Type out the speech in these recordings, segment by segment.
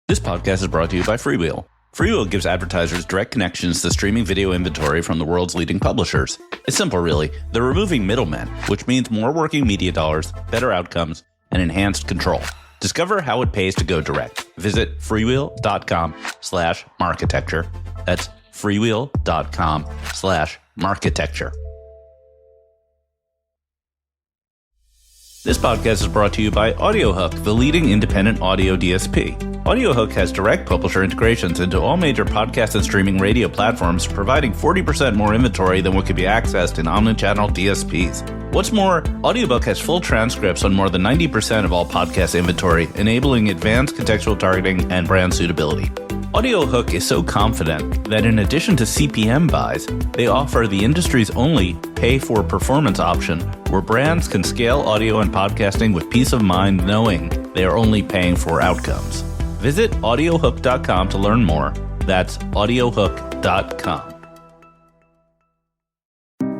This podcast is brought to you by Freewheel. Freewheel gives advertisers direct connections to streaming video inventory from the world's leading publishers. It's simple, really. They're removing middlemen, which means more working media dollars, better outcomes, and enhanced control. Discover how it pays to go direct. Visit freewheel.com/marketecture. That's freewheel.com/marketecture. This podcast is brought to you by AudioHook, the leading independent audio DSP. AudioHook has direct publisher integrations into all major podcast and streaming radio platforms, providing 40% more inventory than what could be accessed in omnichannel DSPs. What's more, AudioBook has full transcripts on more than 90% of all podcast inventory, enabling advanced contextual targeting and brand suitability. AudioHook is so confident that in addition to CPM buys, they offer the industry's only pay-for-performance option where brands can scale audio and podcasting with peace of mind knowing they are only paying for outcomes. Visit audiohook.com to learn more. That's audiohook.com.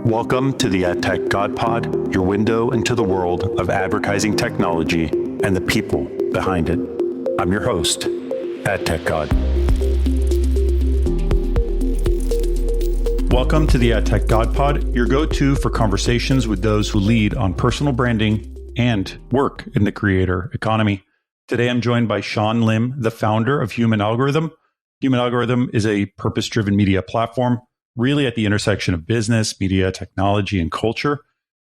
Welcome to the AdTech God Pod, your window into the world of advertising technology and the people behind it. I'm your host, AdTech God. Welcome to the AdTech God Pod, your go-to for conversations with those who lead on personal branding and work in the creator economy. Today, I'm joined by Shawn Lim, the founder of Human Algorithm. Human Algorithm is a purpose-driven media platform, really at the intersection of business, media, technology, and culture.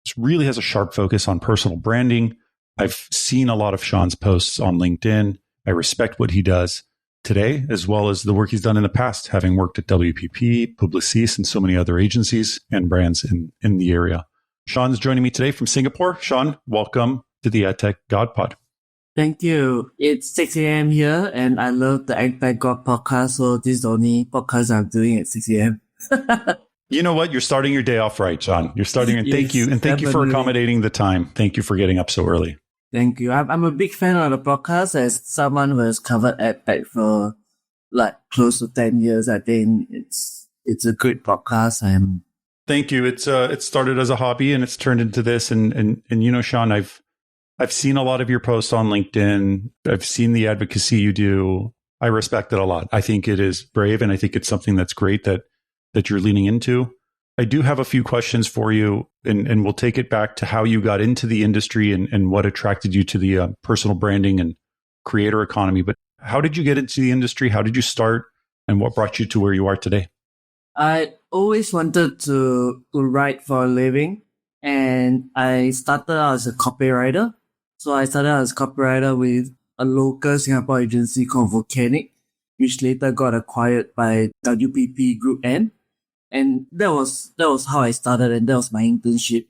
It really has a sharp focus on personal branding. I've seen a lot of Shawn's posts on LinkedIn. I respect what he does today, as well as the work he's done in the past, having worked at WPP, Publicis, and so many other agencies and brands in the area. Shawn's joining me today from Singapore. Shawn, welcome to the AdTech God Pod. Thank you. It's 6 a.m. here, and I love the AdTech God podcast, so this is the only podcast I'm doing at 6 a.m. You know what? You're starting your day off right, Shawn. You're starting, and thank you. And thank you for accommodating the time. Thank you for getting up so early. Thank you. I'm a big fan of the podcast as someone who has covered AdTech for like close to 10 years. I think it's a great podcast. Thank you. It started as a hobby and it's turned into this. And you know, Shawn, I've seen a lot of your posts on LinkedIn. I've seen the advocacy you do. I respect it a lot. I think it is brave, and I think it's something that's great that you're leaning into. I do have a few questions for you, and we'll take it back to how you got into the industry and what attracted you to the personal branding and creator economy. But how did you get into the industry? How did you start? And what brought you to where you are today? I always wanted to write for a living, and I started out as a copywriter. So I started out as a copywriter with a local Singapore agency called Volcanic, which later got acquired by WPP Group N. And that was how I started, and that was my internship.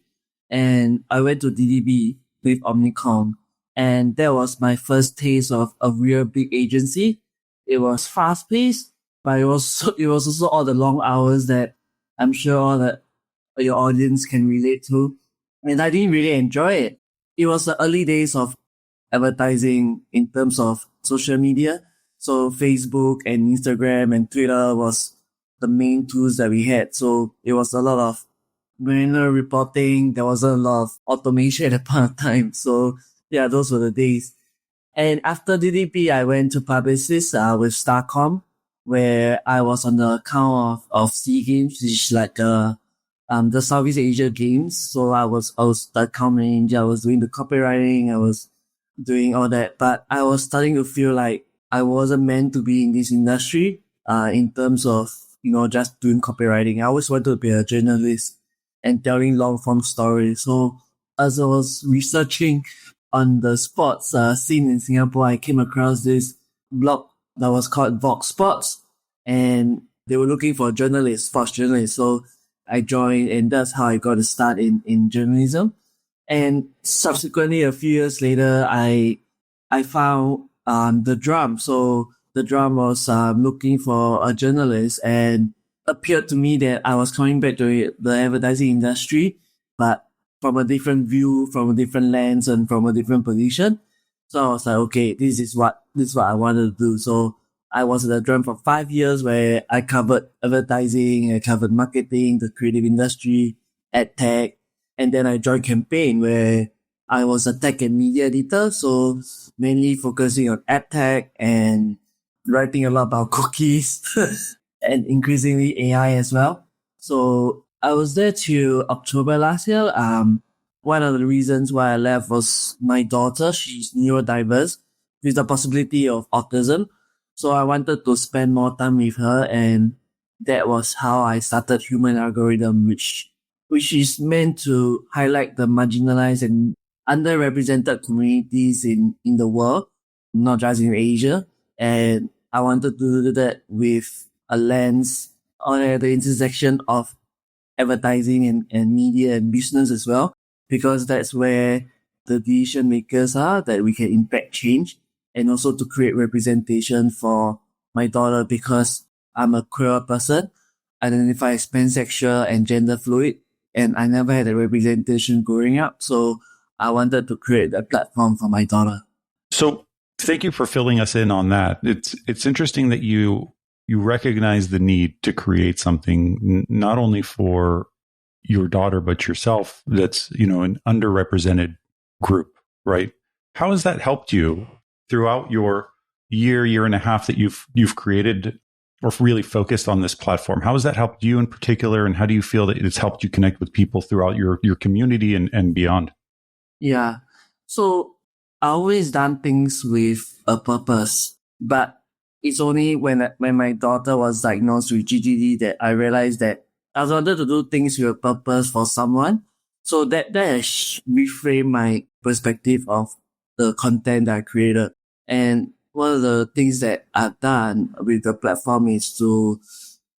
And I went to DDB with Omnicom, and that was my first taste of a real big agency. It was fast paced, but it was also all the long hours that I'm sure all that your audience can relate to. And I didn't really enjoy it. It was the early days of advertising in terms of social media. So Facebook and Instagram and Twitter was the main tools that we had. So it was a lot of manual reporting. There wasn't a lot of automation at that point of time. So yeah, those were the days. And after DDP, I went to Publicis with Starcom, where I was on the account of SEA Games, which is like the Southeast Asia Games. So I was the account manager. I was doing the copywriting. I was doing all that. But I was starting to feel like I wasn't meant to be in this industry in terms of, just doing copywriting. I always wanted to be a journalist and telling long form stories. So as I was researching on the sports scene in Singapore, I came across this blog that was called Vox Sports, and they were looking for journalists, sports journalists. So I joined, and that's how I got a start in journalism. And subsequently, a few years later, I found the Drum. So the Drum was looking for a journalist, and appeared to me that I was coming back to the advertising industry, but from a different view, from a different lens, and from a different position. So I was like, okay, this is what I wanted to do. So I was at the Drum for 5 years, where I covered advertising, I covered marketing, the creative industry, ad tech, and then I joined Campaign, where I was a tech and media editor, so mainly focusing on ad tech and writing a lot about cookies and increasingly AI as well. So I was there till October last year. One of the reasons why I left was my daughter. She's neurodiverse with the possibility of autism. So I wanted to spend more time with her, and that was how I started Human Algorithm, which is meant to highlight the marginalized and underrepresented communities in the world, not just in Asia. And I wanted to do that with a lens on the intersection of advertising and media and business as well, because that's where the decision makers are, that we can impact change, and also to create representation for my daughter, because I'm a queer person, identify as pansexual and gender fluid, and I never had a representation growing up. So I wanted to create a platform for my daughter. So thank you for filling us in on that. It's interesting that you recognize the need to create something not only for your daughter but yourself that's, an underrepresented group, right? How has that helped you throughout your year and a half that you've created or really focused on this platform? How has that helped you in particular, and how do you feel that it's helped you connect with people throughout your community and beyond? Yeah. So I always done things with a purpose, but it's only when my daughter was diagnosed with GTD that I realized that I wanted to do things with a purpose for someone. So that has reframed my perspective of the content that I created. And one of the things that I've done with the platform is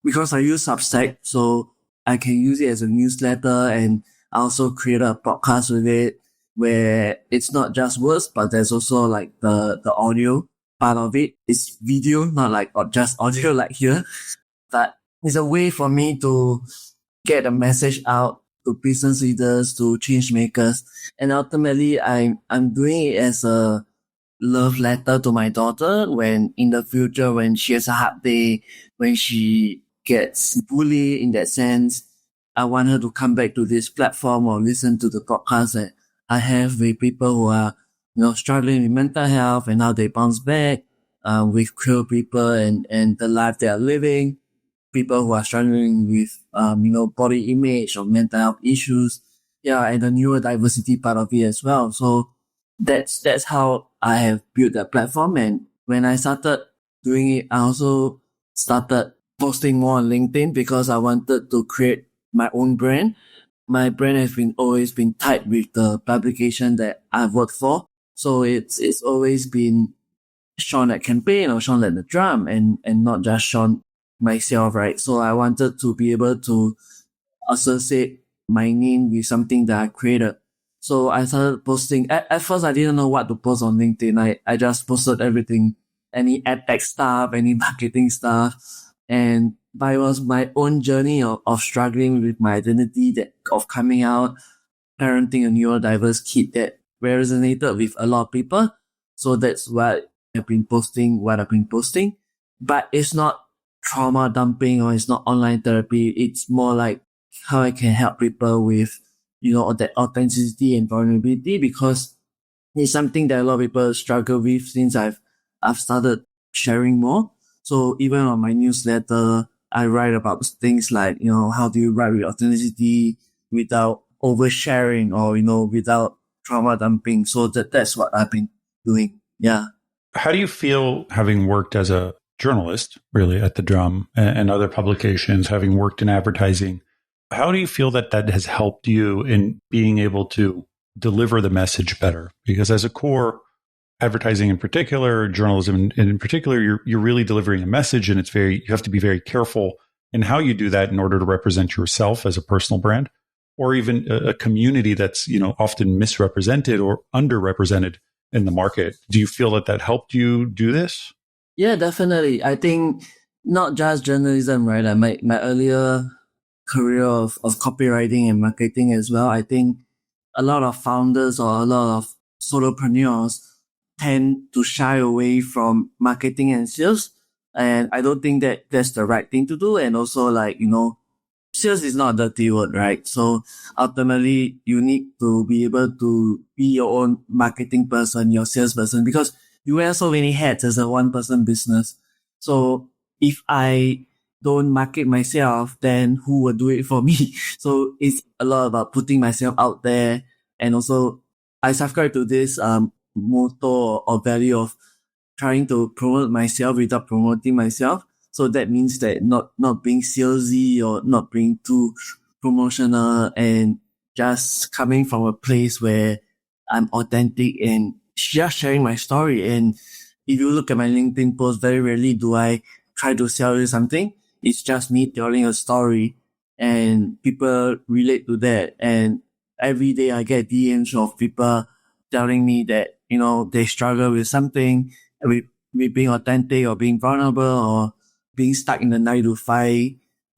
because I use Substack, so I can use it as a newsletter, and I also create a podcast with it where it's not just words, but there's also like the audio part of it. It's video, not like just audio like here, but it's a way for me to get a message out to business leaders, to change makers. And ultimately, I'm doing it as a love letter to my daughter, when in the future, when she has a hard day, when she gets bullied in that sense, I want her to come back to this platform or listen to the podcast that I have with people who are, struggling with mental health and how they bounce back, with queer people and the life they are living, people who are struggling with, body image or mental health issues. Yeah. And the neurodiversity part of it as well. So that's how I have built that platform. And when I started doing it, I also started posting more on LinkedIn because I wanted to create my own brand. My brand has always been tied with the publication that I've worked for. So it's always been Shawn at Campaign or Shawn at the Drum, and not just Shawn myself, right? So I wanted to be able to associate my name with something that I created. So I started posting. At first, I didn't know what to post on LinkedIn. I just posted everything, any ad tech stuff, any marketing stuff. But it was my own journey of struggling with my identity, of coming out, parenting a neurodiverse kid that resonated with a lot of people. So that's why I've been posting what I've been posting. But it's not trauma dumping or it's not online therapy. It's more like how I can help people with, that authenticity and vulnerability, because it's something that a lot of people struggle with since I've started sharing more. So even on my newsletter, I write about things like, how do you write with authenticity without oversharing or, without trauma dumping. So that's what I've been doing. Yeah. How do you feel, having worked as a journalist, really, at the Drum and other publications, having worked in advertising, how do you feel that has helped you in being able to deliver the message better? Because as a core, advertising in particular, journalism in particular, you're really delivering a message, and you have to be very careful in how you do that in order to represent yourself as a personal brand, or even a community that's often misrepresented or underrepresented in the market. Do you feel that helped you do this? Yeah, definitely. I think not just journalism, right? Like my earlier career of copywriting and marketing as well. I think a lot of founders or a lot of solopreneurs tend to shy away from marketing and sales. And I don't think that that's the right thing to do. And also, sales is not a dirty word, right? So ultimately, you need to be able to be your own marketing person, your salesperson, because you wear so many hats as a one person business. So if I don't market myself, then who will do it for me? So it's a lot about putting myself out there. And also I subscribe to this, motto or value of trying to promote myself without promoting myself. So that means that not being salesy or not being too promotional and just coming from a place where I'm authentic and just sharing my story. And if you look at my LinkedIn post, very rarely do I try to sell you something. It's just me telling a story and people relate to that. And every day I get DMs of people telling me that, they struggle with something, with being authentic or being vulnerable or being stuck in the 9 to 5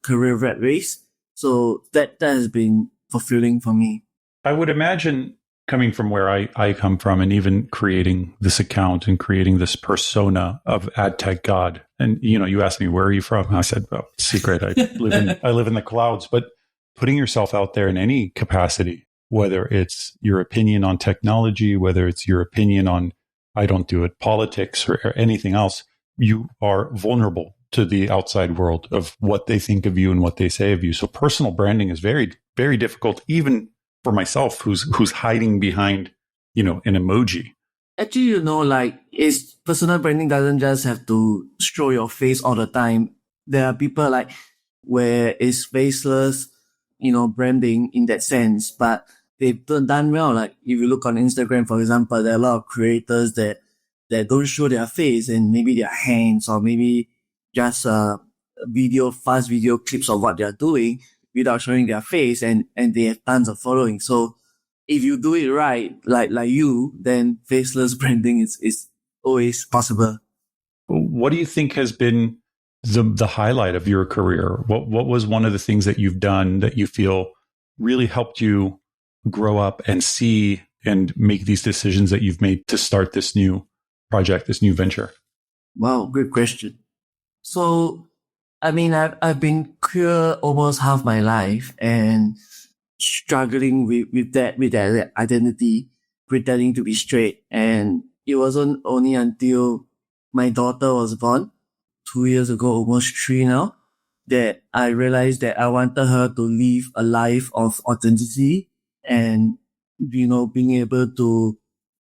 career rat race. So that has been fulfilling for me. I would imagine, coming from where I come from, and even creating this account and creating this persona of ad tech god. And, you asked me, where are you from? I said, well, secret. I live in the clouds. But putting yourself out there in any capacity, whether it's your opinion on technology, whether it's your opinion on, I don't do it, politics or anything else, you are vulnerable to the outside world of what they think of you and what they say of you. So personal branding is very, very difficult, even for myself, who's hiding behind, an emoji. Actually, it's personal branding doesn't just have to show your face all the time. There are people where it's faceless, branding in that sense, but they've done well. Like if you look on Instagram, for example, there are a lot of creators that don't show their face and maybe their hands or maybe just fast video clips of what they're doing without showing their face, and they have tons of following. So if you do it right, like you, then faceless branding is always possible. What do you think has been the highlight of your career? What was one of the things that you've done that you feel really helped you grow up and see and make these decisions that you've made to start this new project, this new venture? Wow, great question. So, I've been queer almost half my life and struggling with that identity, pretending to be straight. And it wasn't only until my daughter was born 2 years ago, almost 3 now, that I realized that I wanted her to live a life of authenticity and, being able to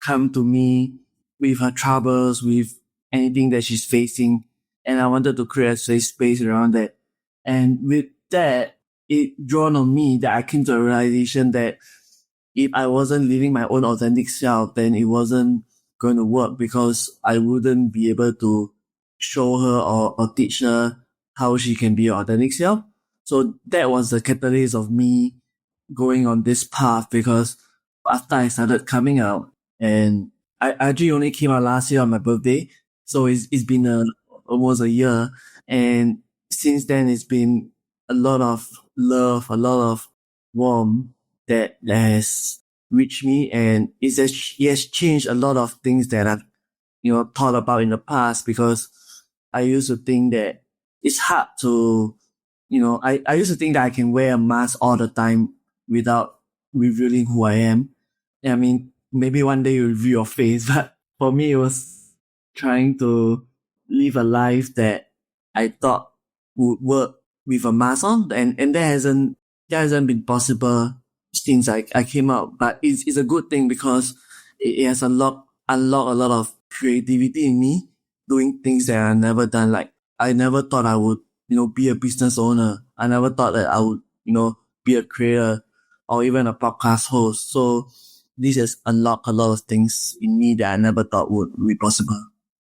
come to me with her troubles, with anything that she's facing. And I wanted to create a safe space around that. And with that, it dawned on me that I came to a realization that if I wasn't living my own authentic self, then it wasn't going to work because I wouldn't be able to show her or teach her how she can be her authentic self. So that was the catalyst of me going on this path, because after I started coming out, and I actually only came out last year on my birthday. So it's been almost a year. And since then, it's been a lot of love, a lot of warmth that has reached me, and it has changed a lot of things that I've, thought about in the past, because I used to think that it's hard to, I used to think that I can wear a mask all the time without revealing who I am. Maybe one day you reveal your face, but for me, it was trying to live a life that I thought would work with a mask on, and that hasn't been possible since I came out. But it's a good thing, because it has unlocked a lot of creativity in me, doing things that I never done. Like I never thought I would, be a business owner. I never thought that I would, be a creator or even a podcast host. So this has unlocked a lot of things in me that I never thought would be possible.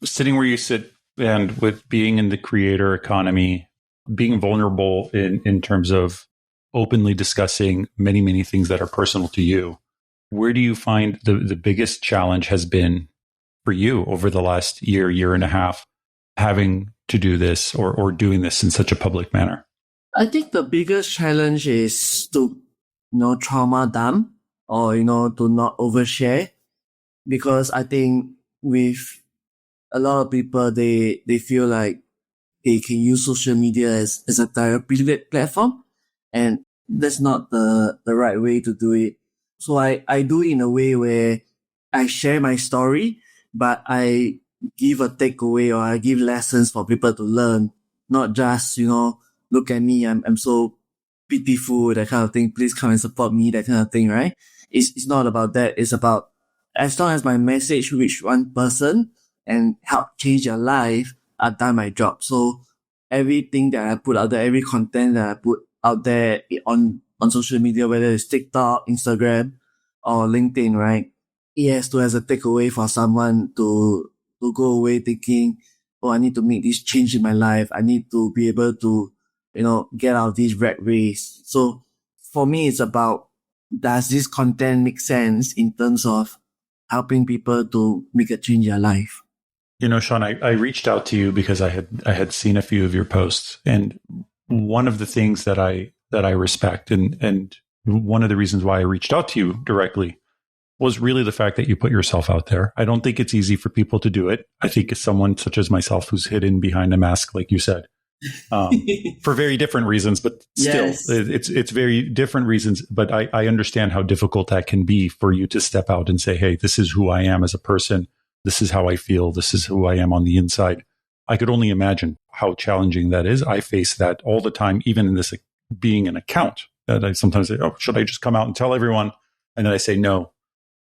Sitting where you sit, and with being in the creator economy, being vulnerable in terms of openly discussing many, many things that are personal to you, where do you find the biggest challenge has been for you over the last year and a half, having to do this or doing this in such a public manner? I think the biggest challenge is to, trauma dump, or, to not overshare, because I think with a lot of people, they feel like they can use social media as a therapeutic platform, and that's not the right way to do it. So I do it in a way where I share my story, but I give a takeaway or I give lessons for people to learn, not just, look at me, I'm so pitiful, that kind of thing. Please come and support me, that kind of thing, right? It's not about that. It's about, as long as my message reach one person and help change their life, I've done my job. So everything that I put out there, every content that I put out there on social media, whether it's TikTok, Instagram, or LinkedIn, right? It has to have a takeaway for someone to go away thinking, oh, I need to make this change in my life. I need to be able to, get out of this rat race. So for me, it's about, does this content make sense in terms of helping people to make a change in their life? Shawn, I reached out to you because I had seen a few of your posts, and one of the things that I respect and one of the reasons why I reached out to you directly was really the fact that you put yourself out there. I don't think it's easy for people to do it. I think as someone such as myself who's hidden behind a mask, like you said, for very different reasons, but still, yes. It's very different reasons. But I understand how difficult that can be for you to step out and say, hey, this is who I am as a person. This is how I feel. This is who I am on the inside. I could only imagine how challenging that is. I face that all the time, even in this being an account, that I sometimes say, oh, should I just come out and tell everyone? And then I say, no,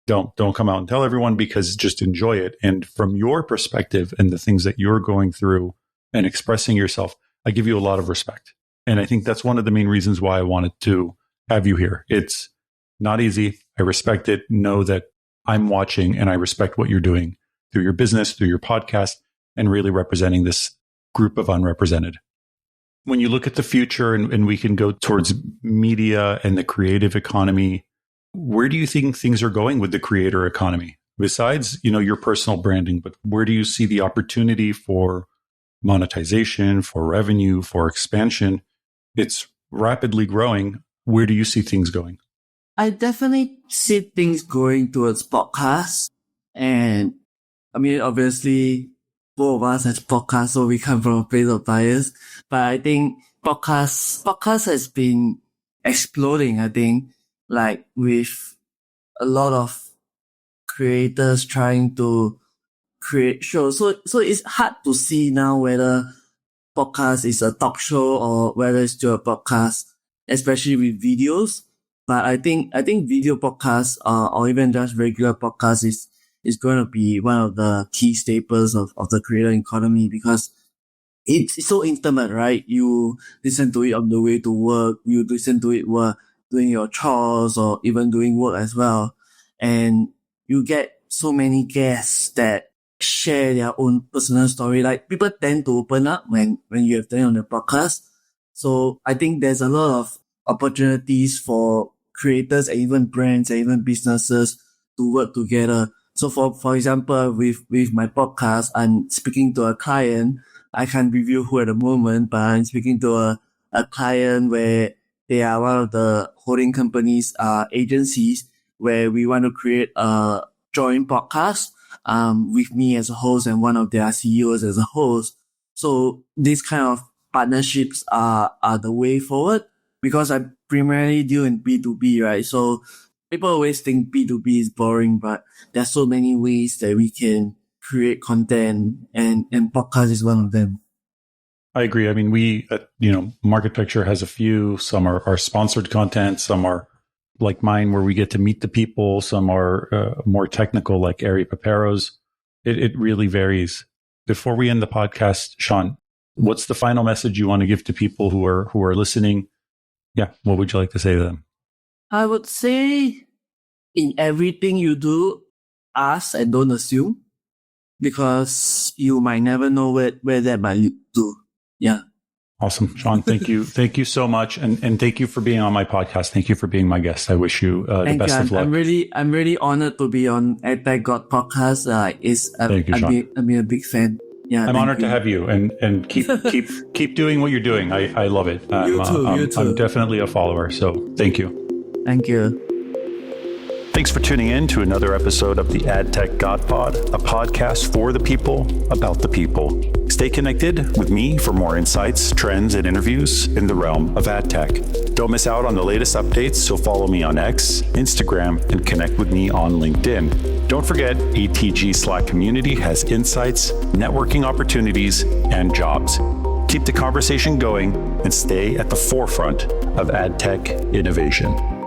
don't come out and tell everyone, because just enjoy it. And from your perspective and the things that you're going through and expressing yourself, I give you a lot of respect. And I think that's one of the main reasons why I wanted to have you here. It's not easy. I respect it. Know that I'm watching and I respect what you're doing through your business, through your podcast, and really representing this group of unrepresented. When you look at the future, and we can go towards media and the creative economy, where do you think things are going with the creator economy? Besides, your personal branding, but where do you see the opportunity for monetization, for revenue, for expansion? It's rapidly growing. Where do you see things going? I definitely see things going towards podcasts. And I mean, obviously, both of us has podcasts, so we come from a place of bias. But I think podcast has been exploding, I think, like with a lot of creators trying to create shows. So it's hard to see now whether podcast is a talk show or whether it's still a podcast, especially with videos. But I think video podcasts, or even just regular podcasts is going to be one of the key staples of the creator economy, because it's so intimate, right? You listen to it on the way to work. You listen to it while doing your chores or even doing work as well. And you get so many guests that share their own personal story. Like, people tend to open up when you have them on the podcast. So I think there's a lot of opportunities for creators and even brands and even businesses to work together. So for example, with my podcast, I'm speaking to a client. I can't reveal who at the moment, but I'm speaking to a client where they are one of the holding companies, agencies, where we want to create a joint podcast, with me as a host and one of their CEOs as a host. So these kind of partnerships are the way forward, because I primarily deal in B2B, right? So people always think B2B is boring, but there's so many ways that we can create content, and podcast is one of them. I agree. I mean, we, Market Picture has a few. Some are sponsored content. Some are like mine, where we get to meet the people. Some are more technical, like Ari Papero's. It really varies. Before we end the podcast, Shawn, what's the final message you want to give to people who are listening? Yeah, what would you like to say to them? I would say, in everything you do, ask and don't assume, because you might never know where that might lead to. Yeah. Awesome. Shawn, thank you. Thank you so much. And thank you for being on my podcast. Thank you for being my guest. I wish you the best of luck. I'm really honored to be on AdTech God podcast. Thank you, Shawn. I'm a big fan. Yeah, I'm honored to have you, and keep doing what you're doing. I love it. You too. I'm definitely a follower. So thank you. Thank you. Thanks for tuning in to another episode of the AdTech God Pod, a podcast for the people, about the people. Stay connected with me for more insights, trends, and interviews in the realm of AdTech. Don't miss out on the latest updates, so follow me on X, Instagram, and connect with me on LinkedIn. Don't forget, ATG Slack community has insights, networking opportunities, and jobs. Keep the conversation going and stay at the forefront of AdTech innovation.